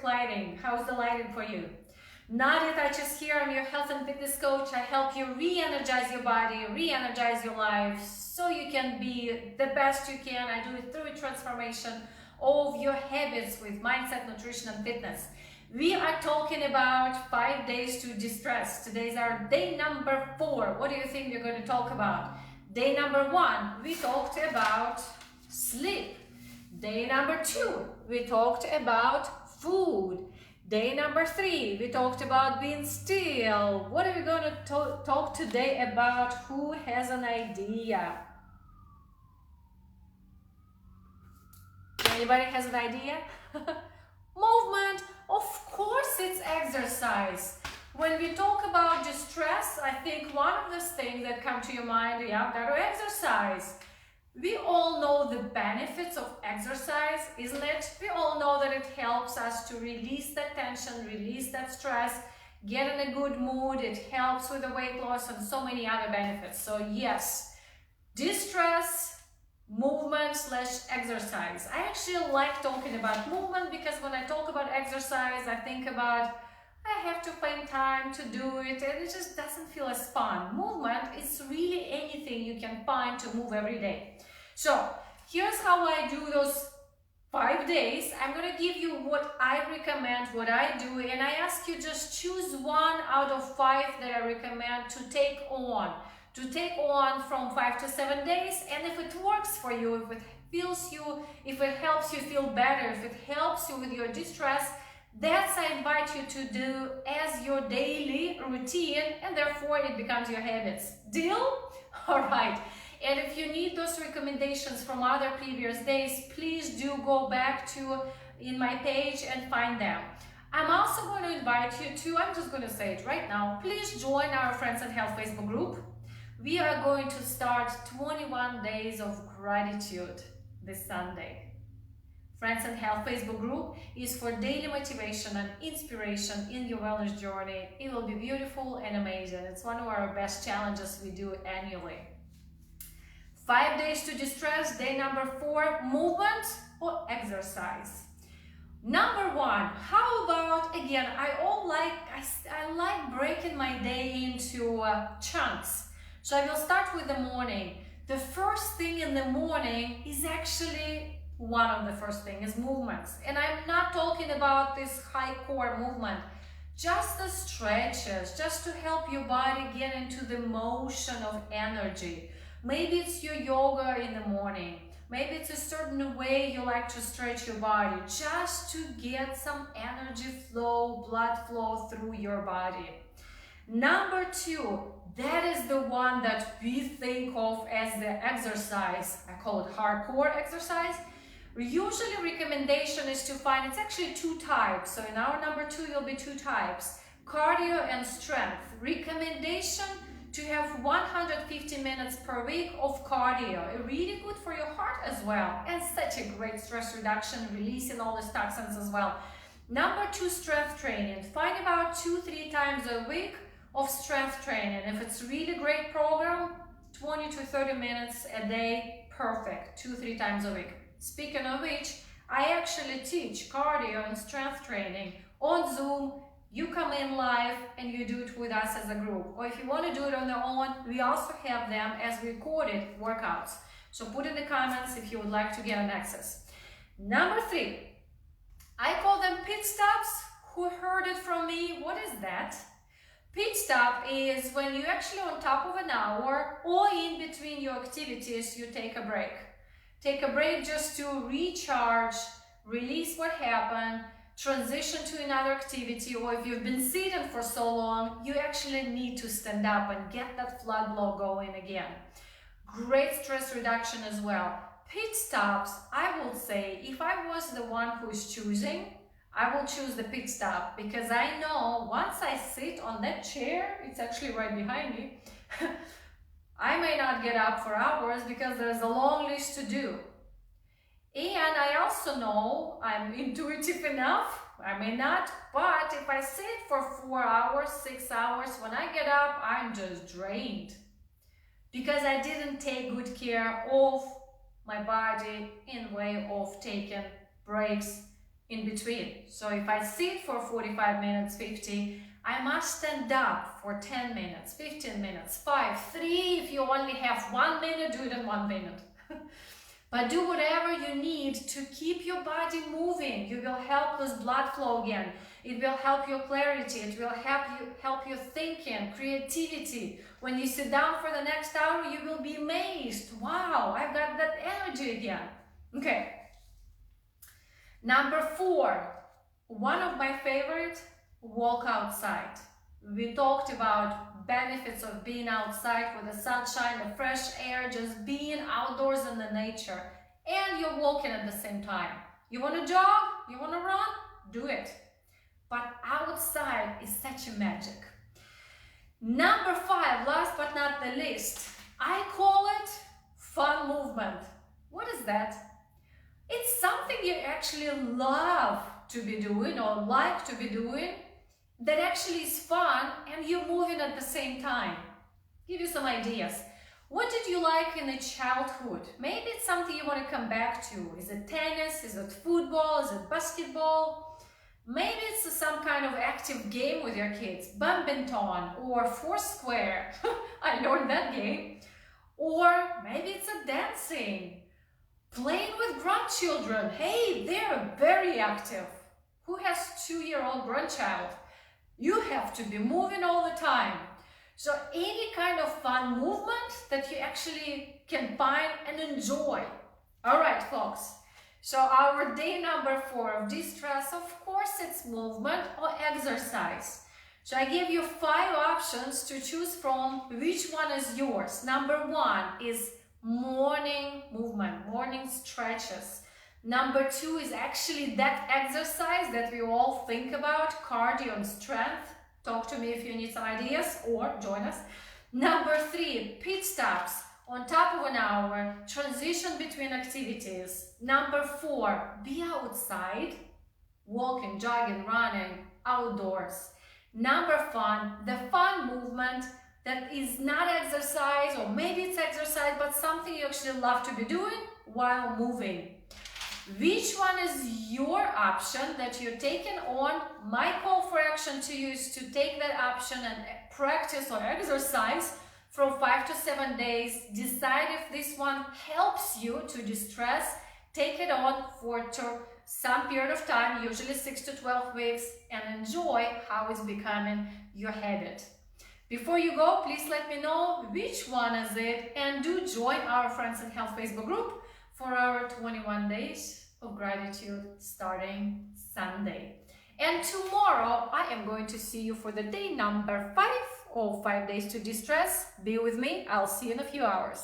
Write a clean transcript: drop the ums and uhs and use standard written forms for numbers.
lighting? How's the lighting for you? Nadia Tachis here. I'm your health and fitness coach. I help you re-energize your body, re-energize your life so you can be the best you can. I do it through a transformation of your habits with mindset, nutrition, and fitness. We are talking about 5 days to distress. Today's our day number 4. What do you think we're going to talk about? Day number 1, we talked about sleep. Day number 2, we talked about food. Day number 3, we talked about being still. What are we going to talk today about? Who has an idea? Anybody has an idea? Movement. Of course it's exercise. When we talk about distress, I think one of the things that come to your mind, yeah, that are exercise. We all know the benefits of exercise, isn't it? We all know that it helps us to release that tension, release that stress, get in a good mood. It helps with the weight loss and so many other benefits. So yes, distress, movement / exercise. I actually like talking about movement because when I talk about exercise, I think about I have to find time to do it and it just doesn't feel as fun. Movement is really anything you can find to move every day. So here's how I do those 5 days. I'm going to give you what I recommend, what I do, and I ask you just choose 1 out of 5 that I recommend to take on. To take on from 5 to 7 days, and if it works for you, if it feels you, if it helps you feel better, if it helps you with your distress, that's I invite you to do as your daily routine, and therefore it becomes your habits. Deal? All right. And if you need those recommendations from other previous days, please do go back to in my page and find them. I'm also going to invite you to, I'm just going to say it right now, please join our Friends and Health Facebook group. We are going to start 21 days of gratitude this Sunday. Friends and Health Facebook group is for daily motivation and inspiration in your wellness journey. It will be beautiful and amazing. It's one of our best challenges we do annually. 5 days to distress, day number 4, movement or exercise. Number 1, how about, again, I like breaking my day into chunks. So I will start with the morning. The first thing in the morning is actually one of the first things is movements. And I'm not talking about this high core movement, just the stretches, just to help your body get into the motion of energy. Maybe it's your yoga in the morning. Maybe it's a certain way you like to stretch your body, just to get some energy flow, blood flow through your body. Number 2, that is the one that we think of as the exercise. I call it hardcore exercise. Usually recommendation is to find, it's actually 2 types. So in our number 2, you'll be 2 types, cardio and strength. Recommendation to have 150 minutes per week of cardio. Really good for your heart as well. And such a great stress reduction, releasing all these toxins as well. Number 2, strength training. Find about 2-3 times a week of strength training. If it's really great program, 20 to 30 minutes a day, perfect, 2-3 times a week. Speaking of which, I actually teach cardio and strength training on Zoom. You come in live and you do it with us as a group. Or if you want to do it on your own, we also have them as recorded workouts. So put in the comments if you would like to get an access. Number 3, I call them pit stops. Who heard it from me? What is that? Pit stop is when you actually on top of an hour or in between your activities, you take a break. Take a break just to recharge, release what happened, transition to another activity, or if you've been sitting for so long, you actually need to stand up and get that blood flow going again. Great stress reduction as well. Pit stops, I will say, if I was the one who is choosing, I will choose the pit stop because I know once I sit on that chair, it's actually right behind me, I may not get up for hours because there's a long list to do. And I also know I'm intuitive enough, I may not, but if I sit for 4 hours, 6 hours, when I get up, I'm just drained because I didn't take good care of my body in way of taking breaks, in between. So if I sit for 45 minutes, 50, I must stand up for 10 minutes, 15 minutes, 5, 3. If you only have 1 minute, do it in 1 minute. But do whatever you need to keep your body moving. You will help with blood flow again. It will help your clarity. It will help your thinking, creativity. When you sit down for the next hour, you will be amazed. Wow, I've got that energy again. Okay. Number 4, one of my favorite, walk outside. We talked about benefits of being outside with the sunshine, the fresh air, just being outdoors in the nature, and you're walking at the same time. You want to jog? You want to run? Do it. But outside is such a magic. Number 5, last but not the least, I call it fun movement. What is that? It's something you actually love to be doing or like to be doing that actually is fun and you're moving at the same time. Give you some ideas. What did you like in the childhood? Maybe it's something you want to come back to. Is it tennis? Is it football? Is it basketball? Maybe it's some kind of active game with your kids. Badminton or Foursquare. I learned that game. Or maybe it's a dancing. Playing with grandchildren. Hey, they're very active. Who has 2-year-old grandchild? You have to be moving all the time. So any kind of fun movement that you actually can find and enjoy. All right, folks. So our day number 4 of de-stress, of course, it's movement or exercise. So I give you 5 options to choose from. Which one is yours? Number 1 is morning movement, morning stretches. Number 2 is actually that exercise that we all think about, cardio and strength. Talk to me if you need some ideas or join us. Number 3, pit stops on top of an hour, transition between activities. Number 4, be outside, walking, jogging, running, outdoors. Number 5, the fun movement that is not exercise, or maybe it's exercise, but something you actually love to be doing while moving. Which one is your option that you're taking on? My call for action to you is to take that option and practice or exercise from 5 to 7 days. Decide if this one helps you to de-stress. Take it on for some period of time, usually 6 to 12 weeks, and enjoy how it's becoming your habit. Before you go, please let me know which one is it, and do join our Friends in Health Facebook group for our 21 days of gratitude starting Sunday. And tomorrow I am going to see you for the day number 5 or 5 days to de-stress. Be with me. I'll see you in a few hours.